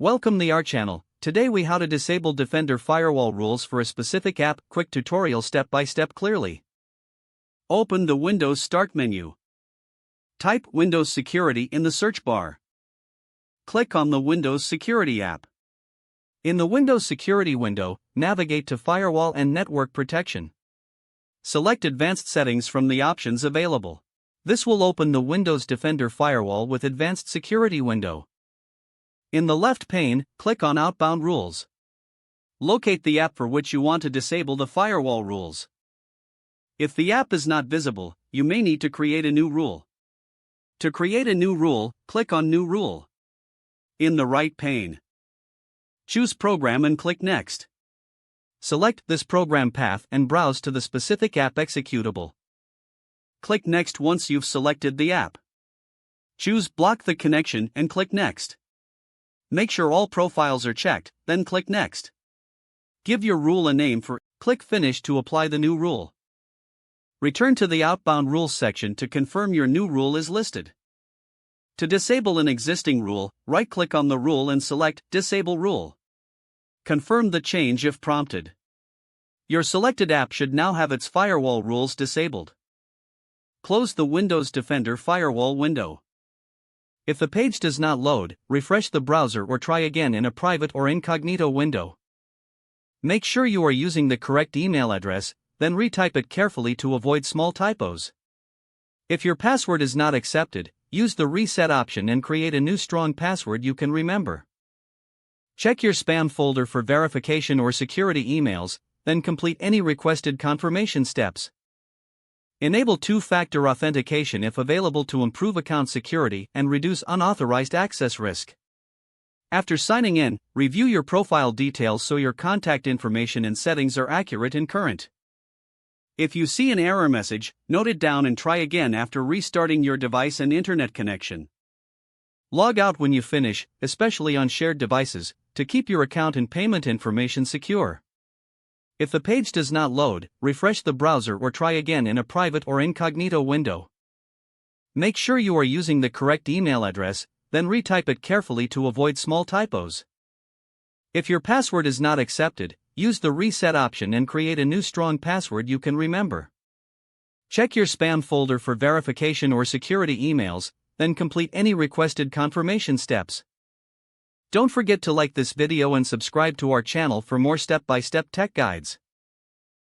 Welcome to our channel. Today we how to disable Defender firewall rules for a specific app. Quick tutorial step by step clearly. Open the Windows Start menu. Type Windows Security in the search bar. Click on the Windows Security app. In the Windows Security window, navigate to Firewall and Network Protection. Select Advanced Settings from the options available. This will open the Windows Defender Firewall with Advanced Security window. In the left pane, click on Outbound Rules. Locate the app for which you want to disable the firewall rules. If the app is not visible, you may need to create a new rule. To create a new rule, click on New Rule. In the right pane, choose Program and click Next. Select this program path and browse to the specific app executable. Click Next once you've selected the app. Choose Block the connection and click Next. Make sure all profiles are checked, then click Next. Give your rule a name click Finish to apply the new rule. Return to the Outbound Rules section to confirm your new rule is listed. To disable an existing rule, right-click on the rule and select Disable Rule. Confirm the change if prompted. Your selected app should now have its firewall rules disabled. Close the Windows Defender Firewall window. If the page does not load, refresh the browser or try again in a private or incognito window. Make sure you are using the correct email address, then retype it carefully to avoid small typos. If your password is not accepted, use the reset option and create a new strong password you can remember. Check your spam folder for verification or security emails, then complete any requested confirmation steps. Enable two-factor authentication if available to improve account security and reduce unauthorized access risk. After signing in, review your profile details so your contact information and settings are accurate and current. If you see an error message, note it down and try again after restarting your device and internet connection. Log out when you finish, especially on shared devices, to keep your account and payment information secure. If the page does not load, refresh the browser or try again in a private or incognito window. Make sure you are using the correct email address, then retype it carefully to avoid small typos. If your password is not accepted, use the reset option and create a new strong password you can remember. Check your spam folder for verification or security emails, then complete any requested confirmation steps. Don't forget to like this video and subscribe to our channel for more step-by-step tech guides.